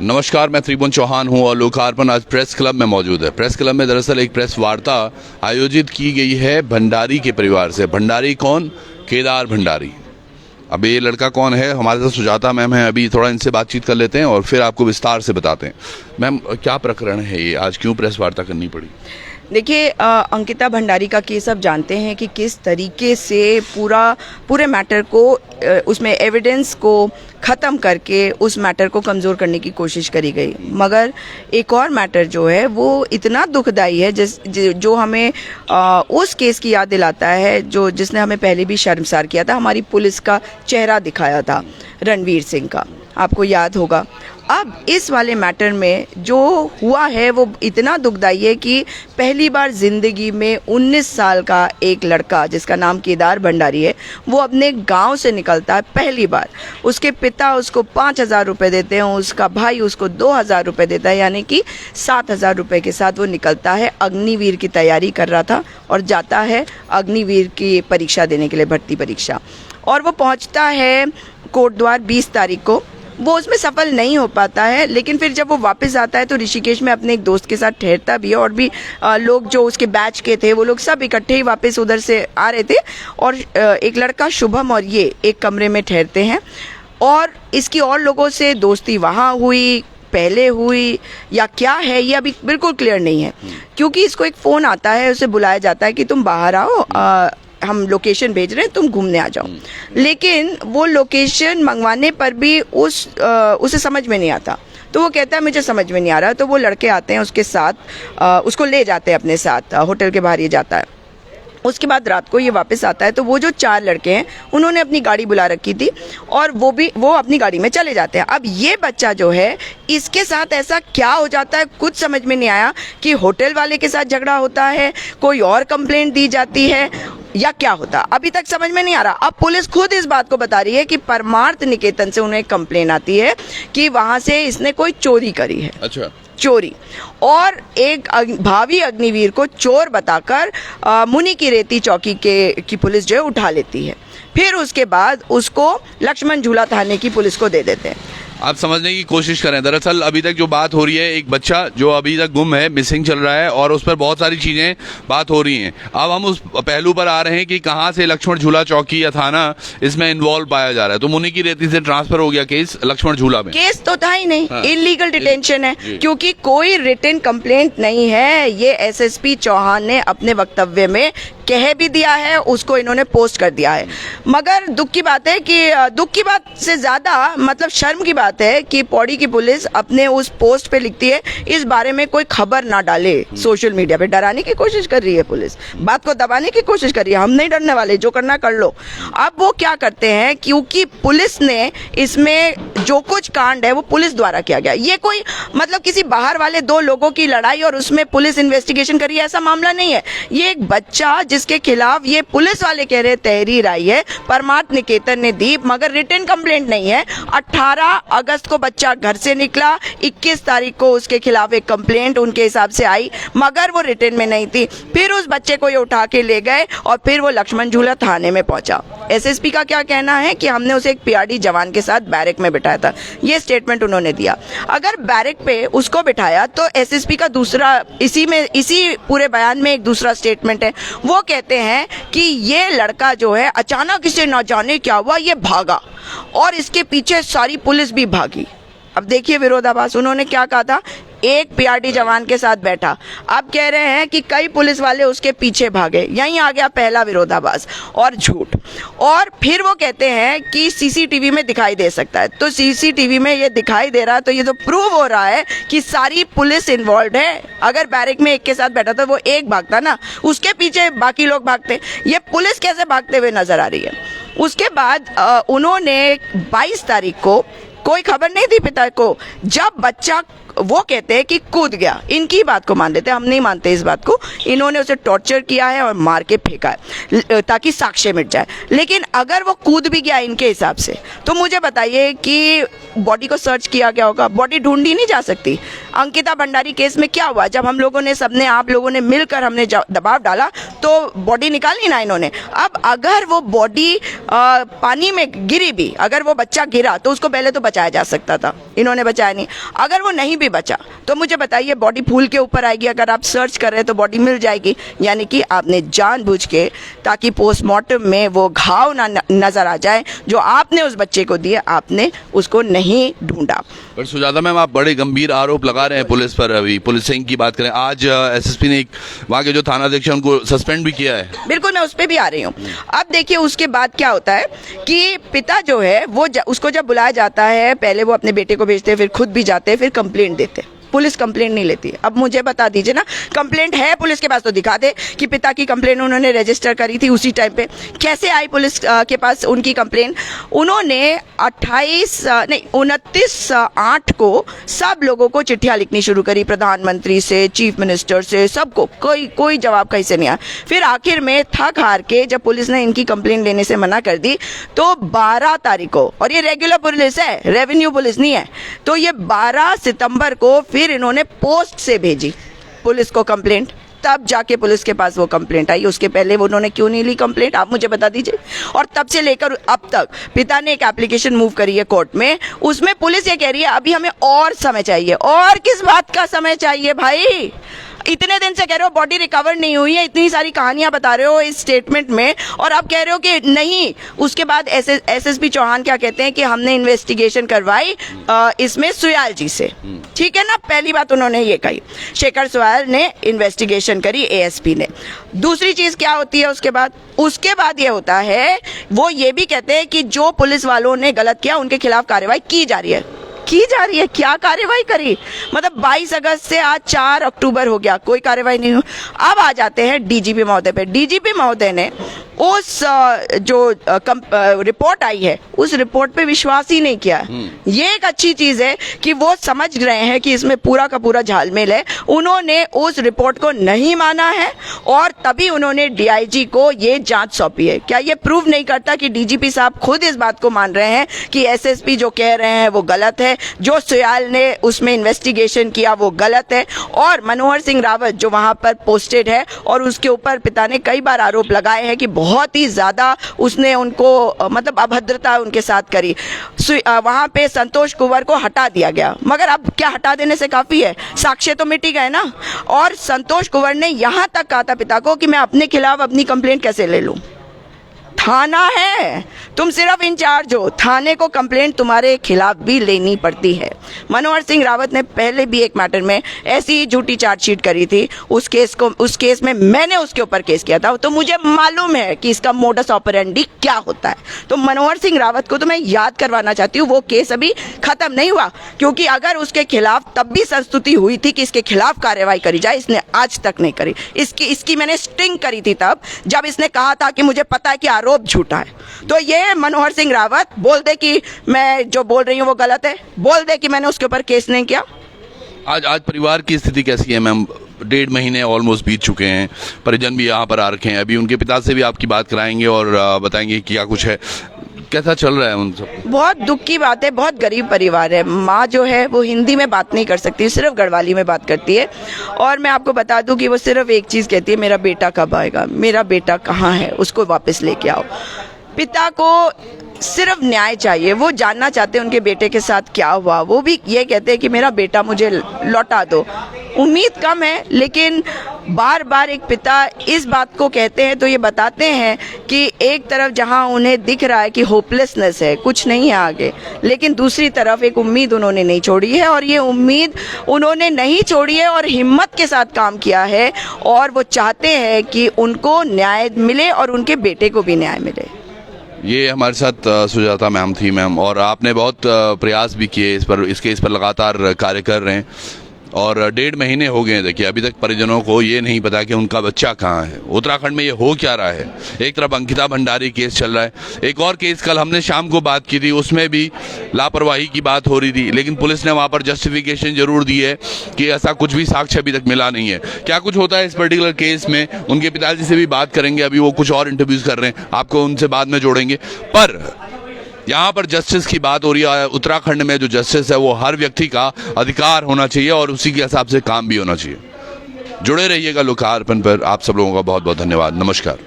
नमस्कार, मैं त्रिभुवन चौहान हूं और लोकार्पण आज प्रेस क्लब में मौजूद है। प्रेस क्लब में दरअसल एक प्रेस वार्ता आयोजित की गई है भंडारी के परिवार से। भंडारी कौन? केदार भंडारी। अब ये लड़का कौन है? हमारे साथ सुजाता मैम है, अभी थोड़ा इनसे बातचीत कर लेते हैं और फिर आपको विस्तार से बताते हैं। मैम, क्या प्रकरण है ये, आज क्यों प्रेस वार्ता करनी पड़ी? देखिए, अंकिता भंडारी का केस आप जानते हैं कि किस तरीके से पूरे मैटर को उसमें एविडेंस को ख़त्म करके उस मैटर को कमज़ोर करने की कोशिश करी गई। मगर एक और मैटर जो है वो इतना दुखदाई है जो हमें उस केस की याद दिलाता है जिसने हमें पहले भी शर्मसार किया था। हमारी पुलिस का चेहरा दिखाया था रणवीर सिंह का, आपको याद होगा। अब इस वाले मैटर में जो हुआ है वो इतना दुखदाई है कि पहली बार ज़िंदगी में 19 साल का एक लड़का जिसका नाम केदार भंडारी है, वो अपने गांव से निकलता है पहली बार। उसके पिता उसको 5,000 रुपये देते हैं, उसका भाई उसको 2,000 रुपये देता है, यानी कि 7,000 रुपये के साथ वो निकलता है। अग्निवीर की तैयारी कर रहा था और जाता है अग्निवीर की परीक्षा देने के लिए, भर्ती परीक्षा। और वो पहुँचता है कोटद्वार 20 तारीख को। वो उसमें सफल नहीं हो पाता है, लेकिन फिर जब वो वापस आता है तो ऋषिकेश में अपने एक दोस्त के साथ ठहरता भी है। और भी लोग जो उसके बैच के थे वो लोग सब इकट्ठे ही वापस उधर से आ रहे थे। और एक लड़का शुभम और ये एक कमरे में ठहरते हैं और इसकी और लोगों से दोस्ती वहाँ हुई, पहले हुई या क्या है ये अभी बिल्कुल क्लियर नहीं है। क्योंकि इसको एक फ़ोन आता है, उसे बुलाया जाता है कि तुम बाहर आओ, हम लोकेशन भेज रहे हैं, तुम घूमने आ जाओ। लेकिन वो लोकेशन मंगवाने पर भी उसे समझ में नहीं आता। तो वो कहता है मुझे समझ में नहीं आ रहा। तो वो लड़के आते हैं उसके साथ, उसको ले जाते हैं अपने साथ, होटल के बाहर ये जाता है। उसके बाद रात को ये वापस आता है। तो वो जो 4 लड़के हैं उन्होंने अपनी गाड़ी बुला रखी थी और वो अपनी गाड़ी में चले जाते हैं। अब ये बच्चा जो है, इसके साथ ऐसा क्या हो जाता है कुछ समझ में नहीं आया कि होटल वाले के साथ झगड़ा होता है, कोई और कंप्लेंट दी जाती है या क्या होता, अभी तक समझ में नहीं आ रहा। अब पुलिस खुद इस बात को बता रही है कि परमार्थ निकेतन से उन्हें कंप्लेन आती है कि वहाँ से इसने कोई चोरी करी है। अच्छा, चोरी। और एक भावी अग्निवीर को चोर बताकर मुनि की रेती चौकी की पुलिस जो है उठा लेती है। फिर उसके बाद उसको लक्ष्मण झूला थाने की पुलिस को दे देते हैं। आप समझने की कोशिश करें। दरअसल अभी तक जो बात हो रही है, एक बच्चा जो अभी तक गुम है, मिसिंग चल रहा है और उस पर बहुत सारी चीज़ें बात हो रही हैं। अब हम उस पहलू पर आ रहे हैं कि कहाँ से लक्ष्मण झूला चौकी या थाना इसमें इन्वॉल्व पाया जा रहा है। तो मुनि की रेती से ट्रांसफर हो गया केस लक्ष्मण झूला में। केस तो था ही नहीं, हाँ। इलीगल डिटेंशन है, क्योंकि कोई रिटन कंप्लेंट नहीं है। ये एसएसपी चौहान ने अपने वक्तव्य में कह भी दिया है, उसको इन्होंने पोस्ट कर दिया है। मगर दुख की बात है कि दुख की बात से ज़्यादा मतलब शर्म की बात है कि पौड़ी की पुलिस अपने उस पोस्ट पे लिखती है इस बारे में कोई खबर ना डाले सोशल मीडिया पे। डराने की कोशिश कर रही है पुलिस, बात को दबाने की कोशिश कर रही है। हम नहीं डरने वाले, जो करना कर लो। अब वो क्या करते हैं, क्योंकि पुलिस ने इसमें जो कुछ कांड है वो पुलिस द्वारा किया गया। ये कोई मतलब किसी बाहर वाले 2 लोगों की लड़ाई और उसमें पुलिस इन्वेस्टिगेशन करी है, ऐसा मामला नहीं है। ये एक बच्चा जिसके खिलाफ ये पुलिस वाले कह रहे तहरीर आई है, परमार्थ निकेतन ने दी, मगर रिटन कंप्लेंट नहीं है। 18 अगस्त को बच्चा घर से निकला, 21 तारीख को उसके खिलाफ एक कंप्लेंट उनके हिसाब से आई, मगर वो रिटन में नहीं थी। फिर उस बच्चे को ये उठा के ले गए और फिर वो लक्ष्मण झूला थाने में पहुंचा। एसएसपी का क्या कहना है कि हमने उसे एक पीआरडी जवान के साथ बैरक में बिठाया था, ये स्टेटमेंट उन्होंने दिया। अगर बैरक पे उसको बिठाया तो एसएसपी का दूसरा इसी पूरे बयान में एक दूसरा स्टेटमेंट है। वो कहते हैं कि ये लड़का जो है अचानक इसे न जाने क्या हुआ, ये भागा और इसके पीछे सारी पुलिस भी भागी। अब देखिए विरोधाभास, उन्होंने क्या कहा था, एक पीआरडी जवान के साथ बैठा। अब कह रहे हैं कि कई पुलिस वाले उसके पीछे भागे। यहीं आ गया पहला विरोधाभास और झूठ। और फिर वो कहते हैं कि सीसीटीवी में दिखाई दे सकता है। तो सीसीटीवी में ये दिखाई दे रहा है तो ये तो प्रूव हो रहा है कि सारी पुलिस इन्वॉल्व है। अगर बैरक में एक के साथ बैठा था वो एक भागता ना, उसके पीछे बाकी लोग भागते। ये पुलिस कैसे भागते हुए नजर आ रही है। उसके बाद उन्होंने 22 तारीख को कोई खबर नहीं थी पिता को, जब बच्चा वो कहते हैं कि कूद गया। इनकी बात को मान लेते हैं, हम नहीं मानते इस बात को। इन्होंने उसे टॉर्चर किया है और मार के फेंका है ताकि साक्ष्य मिट जाए। लेकिन अगर वो कूद भी गया इनके हिसाब से, तो मुझे बताइए कि बॉडी को सर्च किया गया होगा, बॉडी ढूंढी नहीं जा सकती। अंकिता भंडारी केस में क्या हुआ, जब हम लोगों ने आप लोगों ने मिलकर हमने दबाव डाला तो बॉडी निकाली ना इन्होंने। अब अगर वो बॉडी पानी में गिरी भी, अगर वो बच्चा गिरा तो उसको पहले तो बचाया जा सकता था। इन्होंने बचाया नहीं। अगर वो नहीं भी बचा तो मुझे बताइए बॉडी फूल के ऊपर आएगी? अगर आप सर्च कर रहे हैं तो बॉडी मिल जाएगी। यानी कि आपने जानबूझ के, ताकि पोस्टमार्टम में वो घाव ना नजर आ जाए जो आपने उस बच्चे को दिए, आपने उसको नहीं ढूंढा। पर सुजाता मैम, आप बड़े गंभीर आरोप लगा रहे हैं पुलिस पर। अभी पुलिसिंग की बात करें, आज एसएसपी ने वहाँ के जो थाना अध्यक्ष हैं उनको सस्पेंड भी किया है। बिल्कुल, मैं उस पर भी आ रही हूँ। अब देखिए उसके बाद क्या होता है कि पिता जो है वो उसको जब बुलाया जाता है, पहले वो अपने बेटे को भेजते हैं, फिर खुद भी जाते हैं, फिर कंप्लेंट देते हैं। पुलिस कंप्लेंट नहीं लेती। अब मुझे बता दीजिए ना, कंप्लेंट है पुलिस के पास तो दिखा दे कि पिता की कंप्लेंट उन्होंने रजिस्टर करी थी उसी टाइम पे। कैसे आई पुलिस के पास उनकी कंप्लेंट? उन्होंने 29/8 को सब लोगों को चिट्ठियां लिखनी शुरू करी, प्रधानमंत्री से, चीफ मिनिस्टर से, सबको। कोई जवाब कहीं से नहीं आया। फिर आखिर में थक हार के जब पुलिस ने इनकी कंप्लेंट लेने से मना कर दी तो 12 तारीख को, और ये रेगुलर पुलिस है, रेवेन्यू पुलिस नहीं है, तो ये 12 सितंबर को फिर इन्होंने पोस्ट से भेजी पुलिस को कंप्लेंट। तब जाके पुलिस के पास वो कंप्लेंट आई। उसके पहले वो उन्होंने क्यों नहीं ली कंप्लेंट, आप मुझे बता दीजिए। और तब से लेकर अब तक पिता ने एक एप्लीकेशन मूव करी है कोर्ट में, उसमें पुलिस ये कह रही है अभी हमें और समय चाहिए। और किस बात का समय चाहिए भाई? इतने दिन से कह रहे हो बॉडी रिकवर नहीं हुई है, इतनी सारी कहानियां बता रहे हो इस स्टेटमेंट में, और आप कह रहे हो कि नहीं। उसके बाद एसएसपी चौहान क्या कहते हैं कि हमने इन्वेस्टिगेशन करवाई इसमें सुयाल जी से। ठीक है ना, पहली बात उन्होंने ये कही, शेखर सुयाल ने इन्वेस्टिगेशन करी, एएसपी ने। दूसरी चीज क्या होती है उसके बाद ये होता है, वो ये भी कहते हैं कि जो पुलिस वालों ने गलत किया उनके खिलाफ कार्रवाई की जा रही है। क्या कार्रवाई करी? मतलब 22 अगस्त से आज 4 अक्टूबर हो गया, कोई कार्रवाई नहीं हुई। अब आ जाते हैं डीजीपी महोदय पे। डीजीपी महोदय ने उस जो रिपोर्ट आई है उस रिपोर्ट पे विश्वास ही नहीं किया। ये एक अच्छी चीज है कि वो समझ रहे हैं कि इसमें पूरा का पूरा झालमेल है। उन्होंने उस रिपोर्ट को नहीं माना है और तभी उन्होंने डीआईजी को ये जांच सौंपी है। क्या ये प्रूव नहीं करता कि डीजीपी साहब खुद इस बात को मान रहे हैं कि एसएसपी जो कह रहे हैं वो गलत है, जो सुयाल ने उसमें इन्वेस्टिगेशन किया वो गलत है, और मनोहर सिंह रावत जो वहां पर पोस्टेड है और उसके ऊपर पिता ने कई बार आरोप लगाए हैं कि बहुत ही ज्यादा उसने उनको मतलब अभद्रता उनके साथ करी। वहां पे संतोष कुंवर को हटा दिया गया, मगर अब क्या हटा देने से काफी है? साक्ष्य तो मिट ही गए ना। और संतोष कुंवर ने यहां तक कहा था पिता को कि मैं अपने खिलाफ अपनी कंप्लेंट कैसे ले लूं? थाना है, तुम सिर्फ इंचार्ज हो, थाने को कंप्लेंट तुम्हारे खिलाफ भी लेनी पड़ती है। मनोहर सिंह रावत ने पहले भी एक मैटर में ऐसी ही झूठी चार्जशीट करी थी। उस केस में मैंने उसके ऊपर केस किया था, तो मुझे मालूम है कि इसका मोडस ऑपरेंडी क्या होता है। तो मनोहर सिंह रावत को तो मैं याद करवाना चाहती हूँ, वो केस अभी खत्म नहीं हुआ, क्योंकि अगर उसके खिलाफ तब भी संस्तुति हुई थी कि इसके खिलाफ कार्रवाई करी जाए, इसने आज तक नहीं करी। इसकी मैंने स्टिंग करी थी तब जब इसने कहा था कि मुझे पता है कि आरोप झूठा है। तो ये मनोहर सिंह रावत बोल दे कि मैं जो बोल रही हूँ वो गलत है, बोल दे कि मैंने उसके ऊपर केस नहीं किया। आज परिवार की स्थिति कैसी है मैम? 1.5 महीने ऑलमोस्ट बीत चुके हैं, परिजन भी यहाँ पर आ रखे हैं। अभी उनके पिता से भी आपकी बात कराएंगे और बताएंगे क्या कुछ है, कैसा चल रहा है उन सब? बहुत दुख की बात है, बहुत गरीब परिवार है। माँ जो है वो हिंदी में बात नहीं कर सकती, सिर्फ गढ़वाली में बात करती है। और मैं आपको बता दूं कि वो सिर्फ एक चीज़ कहती है, मेरा बेटा कब आएगा, मेरा बेटा कहाँ है, उसको वापस लेके आओ। पिता को सिर्फ न्याय चाहिए, वो जानना चाहते हैं उनके बेटे के साथ क्या हुआ। वो भी ये कहते हैं कि मेरा बेटा मुझे लौटा दो। उम्मीद कम है, लेकिन बार बार एक पिता इस बात को कहते हैं तो ये बताते हैं कि एक तरफ जहां उन्हें दिख रहा है कि होपलेसनेस है, कुछ नहीं है आगे, लेकिन दूसरी तरफ एक उम्मीद उन्होंने नहीं छोड़ी है। और ये उम्मीद उन्होंने नहीं छोड़ी है और हिम्मत के साथ काम किया है, और वो चाहते हैं कि उनको न्याय मिले और उनके बेटे को भी न्याय मिले। ये हमारे साथ सुजाता मैम थी मैम, और आपने बहुत प्रयास भी किए इस केस पर लगातार कार्य कर रहे हैं, और 1.5 महीने हो गए हैं। देखिए अभी तक परिजनों को ये नहीं पता कि उनका बच्चा कहाँ है, उत्तराखंड में ये हो क्या रहा है। एक तरफ अंकिता भंडारी केस चल रहा है, एक और केस कल हमने शाम को बात की थी, उसमें भी लापरवाही की बात हो रही थी, लेकिन पुलिस ने वहाँ पर जस्टिफिकेशन जरूर दी है कि ऐसा कुछ भी साक्ष्य अभी तक मिला नहीं है। क्या कुछ होता है इस पर्टिकुलर केस में, उनके पिताजी से भी बात करेंगे, अभी वो कुछ और इंटरव्यूज कर रहे हैं, आपको उनसे बाद में जोड़ेंगे। पर यहाँ पर जस्टिस की बात हो रही है, उत्तराखंड में जो जस्टिस है वो हर व्यक्ति का अधिकार होना चाहिए और उसी के हिसाब से काम भी होना चाहिए। जुड़े रहिएगा लोकार्पण पर। आप सब लोगों का बहुत बहुत धन्यवाद। नमस्कार।